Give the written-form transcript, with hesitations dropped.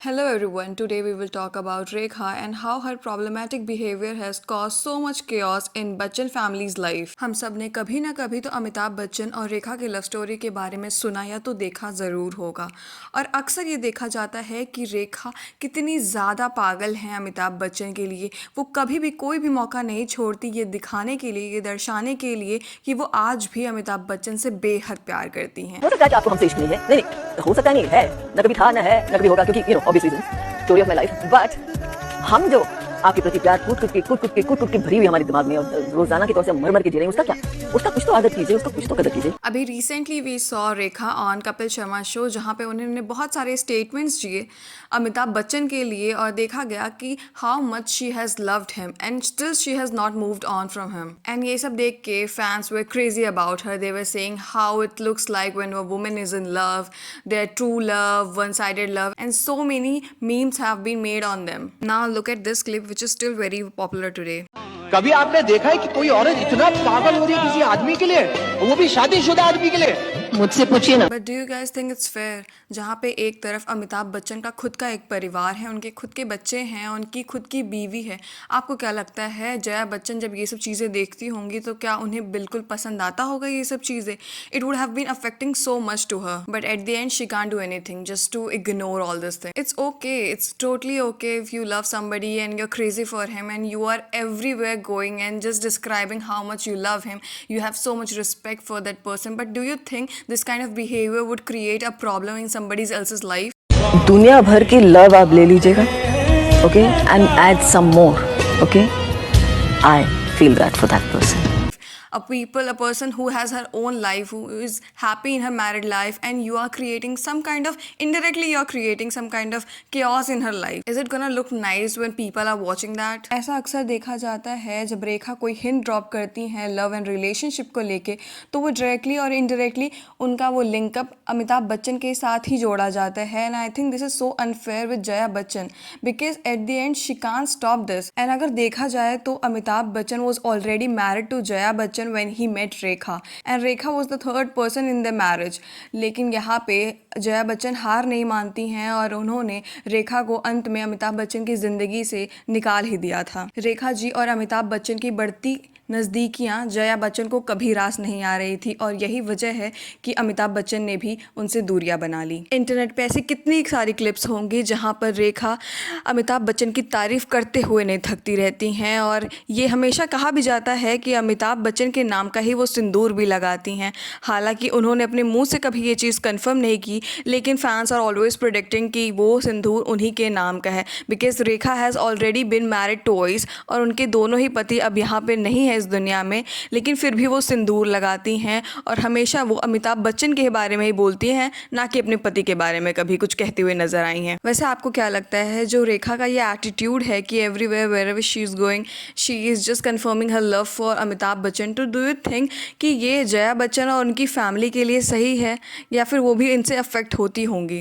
Hello everyone, today we will talk about Rekha and how her problematic behavior has caused so much chaos in Bachchan family's life. हम सब ने कभी ना कभी तो अमिताभ बच्चन और रेखा की लव स्टोरी के बारे में सुना या तो देखा ज़रूर होगा और अक्सर ये देखा जाता है कि रेखा कितनी ज़्यादा पागल है अमिताभ बच्चन के लिए। वो कभी भी कोई भी मौका नहीं छोड़ती ये दिखाने के लिए, ये दर्शाने के लिए कि वो आज भी अमिताभ बच्चन से बेहद प्यार करती हैं। हो सकता है कि आपको हमसे इश्क नहीं है, नहीं हो सकता नहीं है, न कभी था न है न कभी होगा, क्योंकि obvious reason story of my life. But हम जो आपके प्रति प्यार कूट के भरी हुई हमारे दिमाग में और रोजाना के तौर से मर के जी रहे हैं, उसका क्या, उसका कुछ तो आदत कीजिए, उसका कुछ तो कदर कीजिए। अभी recently we saw Rekha on Kapil Sharma show, जहाँ पे उन्होंने बहुत सारे स्टेटमेंट्स दिए अमिताभ बच्चन के लिए और देखा गया कि how much she has loved him and still she has not moved on from him. And ये सब देख के fans were crazy about her. They were saying how it looks like when a woman is in love, their true love, one sided love, and so many memes have been made on them. Now look at this clip which is still very popular today. कभी आपने देखा है कि कोई औरत इतना पागल हो रही है किसी आदमी के लिए, वो भी शादीशुदा आदमी के लिए? मुझसे पूछिए ना। But do you guys think it's fair? जहाँ पे एक तरफ अमिताभ बच्चन का खुद का एक परिवार है, उनके खुद के बच्चे हैं, उनकी खुद की बीवी है, आपको क्या लगता है जया बच्चन जब ये सब चीज़ें देखती होंगी तो क्या उन्हें बिल्कुल पसंद आता होगा ये सब चीज़ें? It would have been affecting so much to her, but at the end she can't do anything just to ignore all this thing. It's okay, it's totally okay if you love somebody and you're crazy for him and you are everywhere going and just describing how much you love him, you have so much respect for that person, but do you think this kind of behavior would create a problem in somebody else's life? दुनिया भर की love आप ले लीजिएगा, okay, and add some more, okay, I feel that for that person. A person who has her own life, who is happy in her married life, and you are creating some kind of, indirectly you're creating some kind of chaos in her life. Is it gonna look nice when people are watching that? ऐसा अक्सर देखा जाता है जब रेखा कोई hint drop करती हैं love and relationship को लेके, तो वो डायरेक्टली और इनडायरेक्टली उनका वो लिंकअप अमिताभ बच्चन के साथ ही जोड़ा जाता है। And I think this is so unfair with Jaya Bachchan because at the end she can't stop this. And अगर देखा जाए तो Amitabh Bachchan was already married to Jaya Bachchan when he met Rekha and Rekha was the third person in their marriage। लेकिन यहाँ पे जया बच्चन हार नहीं मानती हैं और उन्होंने रेखा को अंत में अमिताभ बच्चन की ज़िंदगी से निकाल ही दिया था। रेखा जी और अमिताभ बच्चन की बढ़ती नज़दीकियाँ जया बच्चन को कभी रास नहीं आ रही थी और यही वजह है कि अमिताभ बच्चन ने भी उनसे दूरियां बना ली। इंटरनेट पे ऐसी कितनी सारी क्लिप्स होंगी जहाँ पर रेखा अमिताभ बच्चन की तारीफ़ करते हुए नहीं थकती रहती हैं और ये हमेशा कहा भी जाता है कि अमिताभ बच्चन के नाम का ही वो सिंदूर भी लगाती हैं। हालांकि उन्होंने अपने मुंह से कभी ये चीज़ कंफर्म नहीं की, लेकिन फैंस आर ऑलवेज प्रेडिक्टिंग कि वो सिंदूर उन्हीं के नाम का है because Rekha has already been married toys और उनके दोनों ही पति अब यहाँ पे नहीं है इस दुनिया में, लेकिन फिर भी वो सिंदूर लगाती हैं और हमेशा वो अमिताभ बच्चन के बारे में ही बोलती हैं, ना कि अपने पति के बारे में कभी कुछ कहते हुए नजर आई हैं। वैसे आपको क्या लगता है जो रेखा का ये एटीट्यूड है कि everywhere wherever she is going she is just confirming her love for Amitabh Bachchan, to do you think कि ये जया बच्चन और उनकी फैमिली के लिए सही है या फिर वो भी इनसे अफेक्ट होती होंगी?